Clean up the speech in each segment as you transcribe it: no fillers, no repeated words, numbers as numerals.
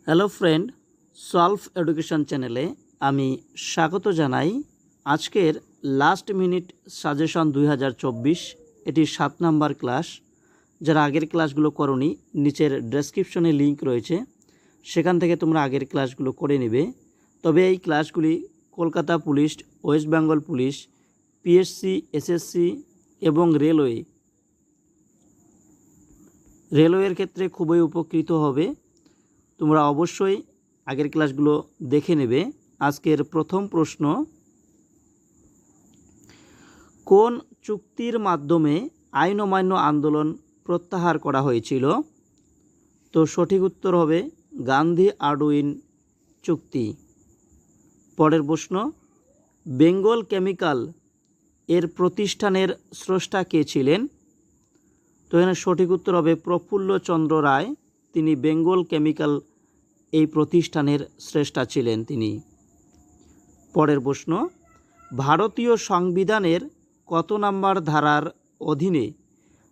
Hello friend, solve education চ্যানেলে আমি স্বাগত জানাই। আজকের লাস্ট মিনিট সাজেশন 2024, এটি 7 নাম্বার ক্লাস। যারা আগের ক্লাসগুলো করোনি, নিচের ডেসক্রিপশনে লিংক রয়েছে, সেখান থেকে তোমরা আগের ক্লাসগুলো করে নেবে। তবে এই ক্লাসগুলি Kolkata police, West Bengal police, PSC, SSC এবং রেলওয়ের ক্ষেত্রে খুবই উপকৃত হবে। তোমরা অবশ্যই আগের ক্লাসগুলো দেখে নেবে। আজকের প্রথম প্রশ্ন, কোন চুক্তির মাধ্যমে আইন অমান্য আন্দোলন প্রত্যাহার করা হয়েছিল? তো সঠিক উত্তর হবে গান্ধী আরডুইন চুক্তি। পরের প্রশ্ন, বেঙ্গল কেমিক্যাল এর প্রতিষ্ঠানের স্রষ্টা কে ছিলেন? তো এখানে সঠিক উত্তর হবে প্রফুল্লচন্দ্র রায়। তিনি বেঙ্গল কেমিক্যাল এই প্রতিষ্ঠানের স্রষ্টা ছিলেন তিনি। পরের প্রশ্ন, ভারতীয় সংবিধানের কত নম্বর ধারার অধীনে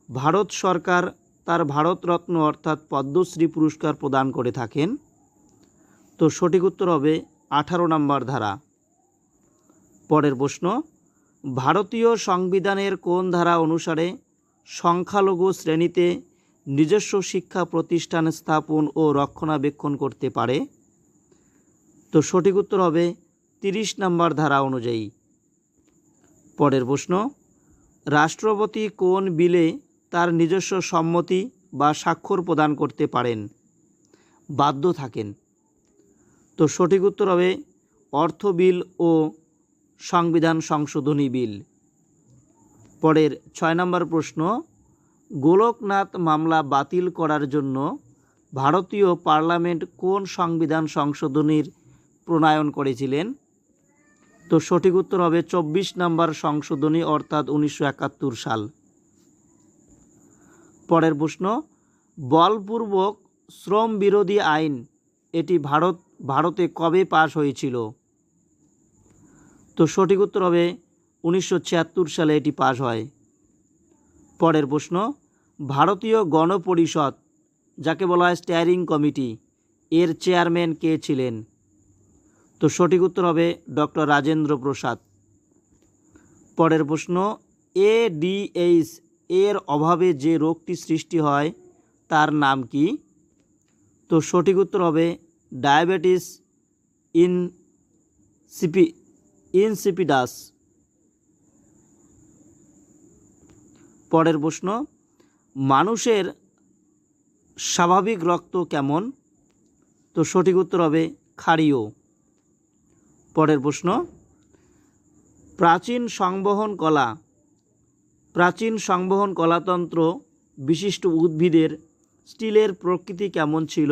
ভারত সরকার তার ভারতরত্ন অর্থাৎ পদ্মশ্রী পুরস্কার প্রদান করে থাকেন? তো সঠিক উত্তর হবে 18 নম্বর ধারা। পরের প্রশ্ন, ভারতীয় সংবিধানের কোন ধারা অনুসারে সংখ্যালঘু শ্রেণীতে নিজস্ব শিক্ষা প্রতিষ্ঠান স্থাপন ও রক্ষণাবেক্ষণ করতে পারে? তো সঠিক উত্তর হবে 30 নম্বর ধারা অনুযায়ী। পরের প্রশ্ন, রাষ্ট্রপতি কোন বিলে তার নিজস্ব সম্মতি বা স্বাক্ষর প্রদান করতে পারেন, বাধ্য থাকেন? তো সঠিক উত্তর হবে অর্থ বিল ও সংবিধান সংশোধনী বিল। পরের 6 নম্বর প্রশ্ন, গোলকনাথ মামলা বাতিল করার জন্য ভারতীয় পার্লামেন্ট কোন সংবিধান সংশোধনীর প্রণয়ন করেছিলেন? তো সঠিক উত্তর হবে 24 নম্বর সংশোধনী অর্থাৎ 1971 সাল। পরের প্রশ্ন, বলপূর্বক শ্রম বিরোধী আইন এটি ভারতে কবে পাশ হয়েছিল? তো সঠিক উত্তর হবে 1976 সালে এটি পাশ হয়। পরের প্রশ্ন, ভারতীয় গণপরিষদ যাকে বলা হয় স্টিয়ারিং কমিটি, এর চেয়ারম্যান কে ছিলেন? তো সঠিক উত্তর হবে ডক্টর রাজেন্দ্র প্রসাদ। পরের প্রশ্ন, এডিএইচ এর অভাবে যে রোগটি সৃষ্টি হয় তার নাম কি? তো সঠিক উত্তর হবে ডায়াবেটিস ইনসিপিডাস। পরের প্রশ্ন, মানুষের স্বাভাবিক রক্ত কেমন? তো সঠিক উত্তর হবে ক্ষারীয়। পরের প্রশ্ন, প্রাচীন সংবহন কলাতন্ত্র বিশিষ্ট উদ্ভিদের স্টিলের প্রকৃতি কেমন ছিল?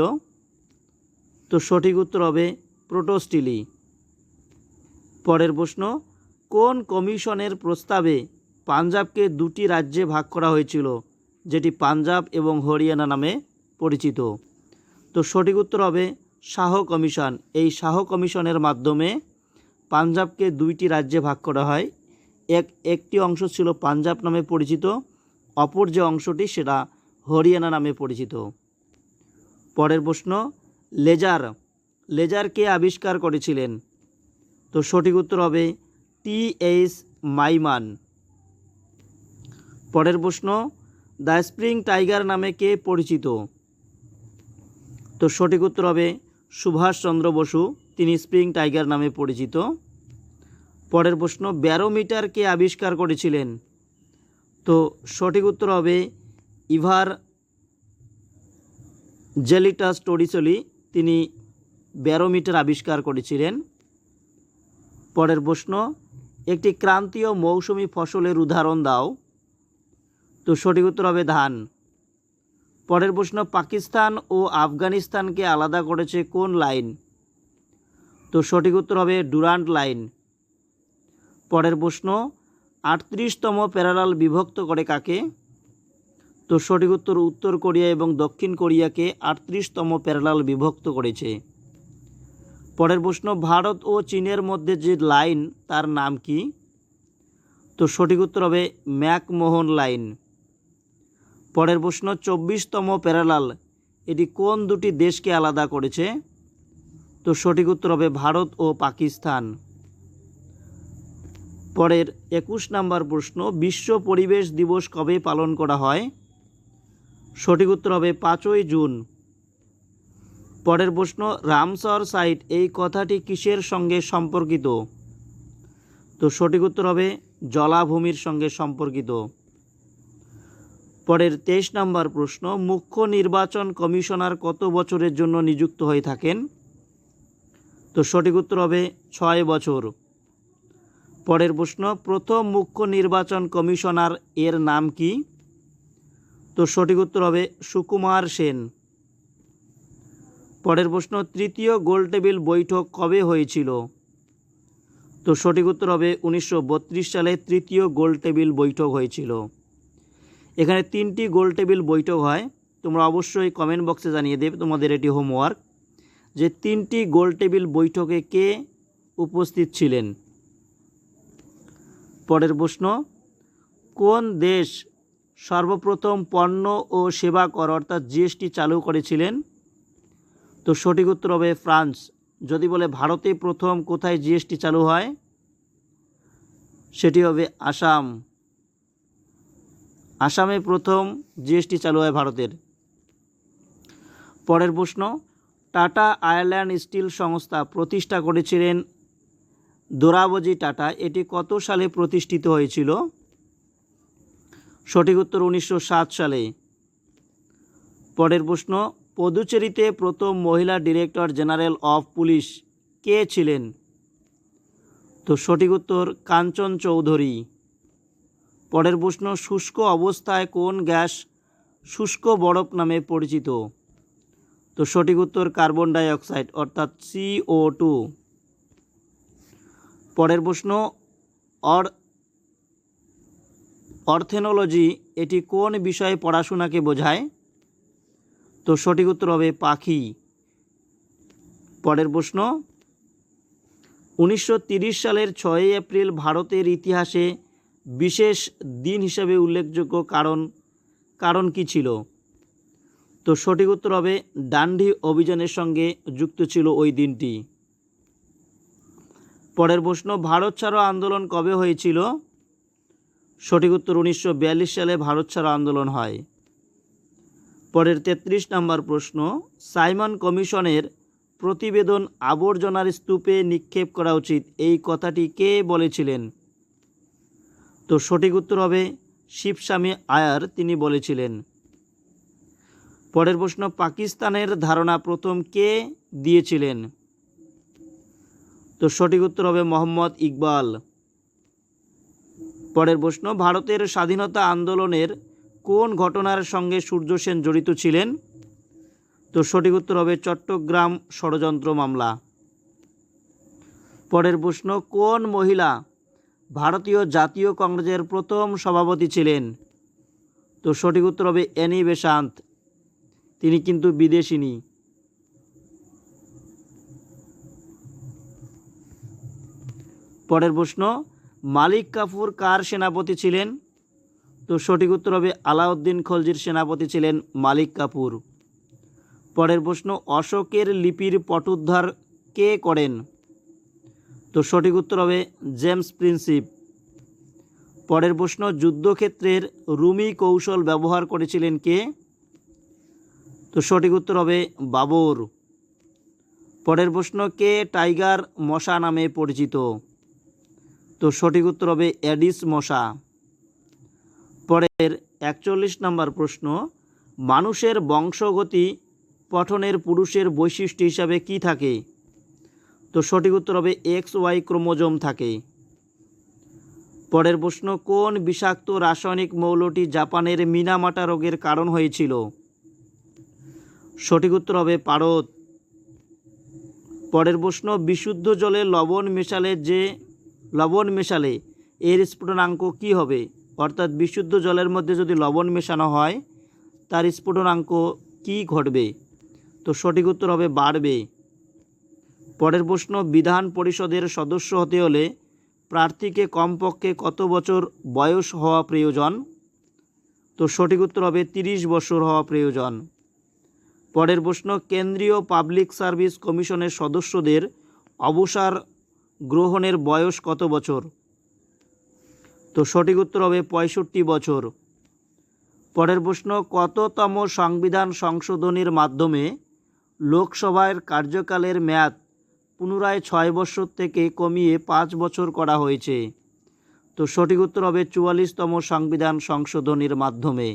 তো সঠিক উত্তর হবে প্রোটোস্টিলি। পরের প্রশ্ন, কোন কমিশনের প্রস্তাবে পাঞ্জাবকে 2টি রাজ্যে ভাগ করা হয়েছিল, যেটি পাঞ্জাব এবং হরিয়ানা নামে পরিচিত? তো সঠিক উত্তর হবে শাহ কমিশন। এই শাহ কমিশনের মাধ্যমে পাঞ্জাবকে 2টি রাজ্যে ভাগ করা হয়। একটি অংশ ছিল পাঞ্জাব নামে পরিচিত, অপর যে অংশটি সেটা হরিয়ানা নামে পরিচিত। পরের প্রশ্ন, লেজার কে আবিষ্কার করেছিলেন? তো সঠিক উত্তর হবে টি.এইচ. মাইমান। পরের প্রশ্ন, দ্য স্প্রিং টাইগার নামে কে পরিচিত? তো সঠিক উত্তর হবে সুভাষচন্দ্র বসু, তিনি স্প্রিং টাইগার নামে পরিচিত। পরের প্রশ্ন, ব্যারোমিটার কে আবিষ্কার করেছিলেন? তো সঠিক উত্তর হবে ইভার জেলিটাস টরিসলি, তিনি ব্যারোমিটার আবিষ্কার করেছিলেন। পরের প্রশ্ন, একটি ক্রান্তীয় মৌসুমি ফসলের উদাহরণ দাও। তো সঠিক উত্তর হবে ধান। পরের প্রশ্ন, পাকিস্তান ও আফগানিস্তানকে আলাদা করেছে কোন লাইন? তো সঠিক উত্তর হবে ডুরান্ট লাইন। পরের প্রশ্ন, 38তম প্যারালাল বিভক্ত করে কাকে? তো সঠিক উত্তর উত্তর কোরিয়া এবং দক্ষিণ কোরিয়াকে 38তম প্যারালাল বিভক্ত করেছে। পরের প্রশ্ন, ভারত ও চীনের মধ্যে যে লাইন তার নাম কি? তো সঠিক উত্তর হবে ম্যাকমোহন লাইন। পরের প্রশ্ন, 24তম প্যারালাল এটি কোন দুটি দেশকে আলাদা করেছে? তো সঠিক উত্তর হবে ভারত ও পাকিস্তান। পরের 21 নম্বর প্রশ্ন, বিশ্ব পরিবেশ দিবস কবে পালন করা হয়? সঠিক উত্তর হবে 5ই জুন। পরের প্রশ্ন, রামসর সাইট এই কথাটি কিসের সঙ্গে সম্পর্কিত? তো সঠিক উত্তর হবে জলাভূমির সঙ্গে সম্পর্কিত। পরের 23 নম্বর প্রশ্ন, মুখ্য নির্বাচন কমিশনার কত বছরের জন্য নিযুক্ত হয়ে থাকেন? তো সঠিক উত্তর হবে 6 বছর। পরের প্রশ্ন, প্রথম মুখ্য নির্বাচন কমিশনার এর নাম কি? তো সঠিক উত্তর হবে সুকুমার সেন। পরের প্রশ্ন, তৃতীয় গোলটেবিল বৈঠক কবে হয়েছিল? তো সঠিক উত্তর হবে 1932 সালে তৃতীয় গোলটেবিল বৈঠক হয়েছিল। এখানে 3টি গোলটেবিল বৈঠক হয়, তোমরা অবশ্যই কমেন্ট বক্সে জানিয়ে দেবে, তোমাদের এটি হোমওয়ার্ক, যে 3টি গোলটেবিল বৈঠকে কে উপস্থিত ছিলেন। পরের প্রশ্ন, কোন দেশ সর্বপ্রথম পণ্য ও সেবা কর অর্থাৎ জিএসটি চালু করেছিলেন? তো সঠিক উত্তর হবে ফ্রান্স। যদি বলে ভারতে প্রথম কোথায় জিএসটি চালু হয়, সেটি হবে আসাম। আসামে প্রথম জিএসটি চালু হয় ভারতের। পরের প্রশ্ন, টাটা আয়ারল্যান্ড স্টিল সংস্থা প্রতিষ্ঠা করেছিলেন দোরাবজি টাটা, এটি কত সালে প্রতিষ্ঠিত হয়েছিল? সঠিক উত্তর 1907 সালে। পরের প্রশ্ন, পুদুচেরিতে প্রথম মহিলা ডিরেক্টর জেনারেল অফ পুলিশ কে ছিলেন? তো সঠিক উত্তর কাঞ্চন চৌধুরী। পরের প্রশ্ন, শুষ্ক অবস্থায় কোন গ্যাস শুষ্ক বরফ নামে পরিচিত? তো সঠিক উত্তর কার্বন ডাই অক্সাইড অর্থাৎ CO2। পরের প্রশ্ন, অর্থেনোলজি এটি কোন বিষয়ে পড়াশোনাকে বোঝায়? তো সঠিক উত্তর হবে পাখি। পরের প্রশ্ন, 1930 সালের 6 এপ্রিল ভারতের ইতিহাসে বিশেষ দিন হিসেবে উল্লেখযোগ্য কারণ কি ছিল? তো সঠিক উত্তর হবে ডান্ডি অভিযানের সঙ্গে যুক্ত ছিল ওই দিনটি। পরের প্রশ্ন, ভারত ছাড়ো আন্দোলন কবে হয়েছিল? সঠিক উত্তর 1942 সালে ভারত ছাড়ো আন্দোলন হয়। পরের 33 নম্বর প্রশ্ন, সাইমন কমিশনের প্রতিবেদন আবর্জনার স্তূপে নিক্ষেপ করা উচিত এই কথাটি কে বলেছিলেন? তো সঠিক উত্তর হবে শিবস্বামী আয়ার, তিনি বলেছিলেন। পরের প্রশ্ন, পাকিস্তানের ধারণা প্রথম কে দিয়েছিলেন? তো সঠিক উত্তর হবে মোহাম্মদ ইকবাল। পরের প্রশ্ন, ভারতের স্বাধীনতা আন্দোলনের কোন ঘটনার সঙ্গে সূর্য সেন জড়িত ছিলেন? তো সঠিক উত্তর হবে চট্টগ্রাম ষড়যন্ত্র মামলা। পরের প্রশ্ন, কোন মহিলা ভারতীয় জাতীয় কংগ্রেসের প্রথম সভাপতি ছিলেন? তো সঠিক উত্তর হবে অ্যানি বেসান্ত, তিনি কিন্তু বিদেশিনী। পরের প্রশ্ন, মালিক কাফুর কার সেনাপতি ছিলেন? তো সঠিক উত্তর হবে আলাউদ্দিন খলজির সেনাপতি ছিলেন মালিক কাফুর। পরের প্রশ্ন, অশোকের লিপির পটোদ্ধার কে করেন? তো সঠিক উত্তর হবে জেমস প্রিন্সিপ। পরের প্রশ্ন, যুদ্ধক্ষেত্রের রুমি কৌশল ব্যবহার করেছিলেন কে? তো সঠিক উত্তর হবে বাবর। পরের প্রশ্ন, কে টাইগার মশা নামে পরিচিত? তো সঠিক উত্তর হবে অ্যাডিস মশা। পরের 41 নম্বর প্রশ্ন, মানুষের বংশগতি পঠনের পুরুষের বৈশিষ্ট্য হিসাবে কি থাকে? তো সঠিক উত্তর হবে XY ক্রোমোজোম থাকে। পরের প্রশ্ন, কোন বিষাক্ত রাসায়নিক মৌলটি জাপানের মিনামাটা রোগের কারণ হয়েছিল? সঠিক উত্তর হবে পারদ। পরের প্রশ্ন, বিশুদ্ধ জলে লবণ মেশালে এর স্ফুটনাঙ্ক কী হবে? অর্থাৎ বিশুদ্ধ জলের মধ্যে যদি লবণ মেশানো হয় তার স্ফুটনাঙ্ক কী ঘটবে? তো সঠিক উত্তর হবে বাড়বে। পরের প্রশ্ন, বিধান পরিষদের সদস্য হতে হলে প্রার্থীকে কমপক্ষে কত বছর বয়স হওয়া প্রয়োজন? তো সঠিক উত্তর হবে 30 বছর হওয়া প্রয়োজন। পরের প্রশ্ন, কেন্দ্রীয় পাবলিক সার্ভিস কমিশনের সদস্যদের অবসর গ্রহণের বয়স কত বছর? তো সঠিক উত্তর হবে 65 বছর। পরের প্রশ্ন, কততম সংবিধান সংশোধনীর মাধ্যমে লোকসভার কার্যকালের মেয়াদ পুনরায় 6 বছর থেকে কমিয়ে 5 বছর করা হয়েছে? তো সঠিক উত্তর হবে 44তম সংবিধান সংশোধনীর মাধ্যমে।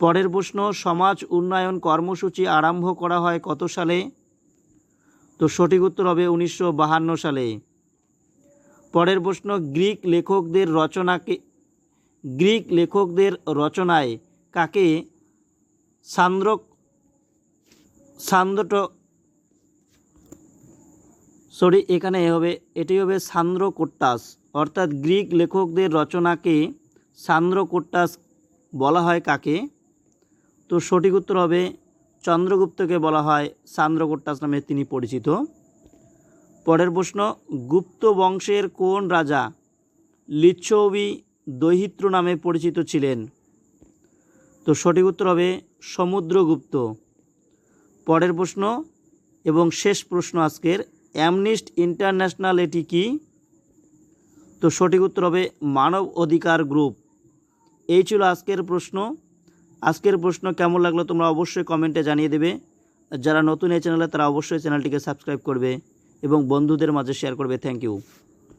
পরের প্রশ্ন, সমাজ উন্নয়ন কর্মসূচি আরম্ভ করা হয় কত সালে? তো সঠিক উত্তর হবে 1952 সালে। পরের প্রশ্ন, গ্রিক লেখকদের রচনায় কাকে এটি হবে সান্দ্রকোট্টাস, অর্থাৎ গ্রিক লেখকদের রচনাকে সান্দ্রকোট্টাস বলা হয় কাকে? তো সঠিক উত্তর হবে চন্দ্রগুপ্তকে বলা হয় সান্দ্রকোট্টাস নামে তিনি পরিচিত। পরের প্রশ্ন, গুপ্ত বংশের কোন রাজা লিচ্ছবি দহিত্র নামে পরিচিত ছিলেন? তো সঠিক উত্তর হবে সমুদ্রগুপ্ত। পরের প্রশ্ন এবং শেষ প্রশ্ন আজকের, অ্যামনেস্টি ইন্টারন্যাশনাল এটি কি? তো সঠিক উত্তর হবে মানব অধিকার গ্রুপ। এই ছিল আজকের প্রশ্ন। আজকের প্রশ্ন কেমন লাগলো তোমরা অবশ্যই কমেন্টে জানিয়ে দেবে। যারা নতুন এই চ্যানেলে তারা অবশ্যই চ্যানেলটিকে সাবস্ক্রাইব করবে এবং বন্ধুদের মাঝে শেয়ার করবে। Thank you.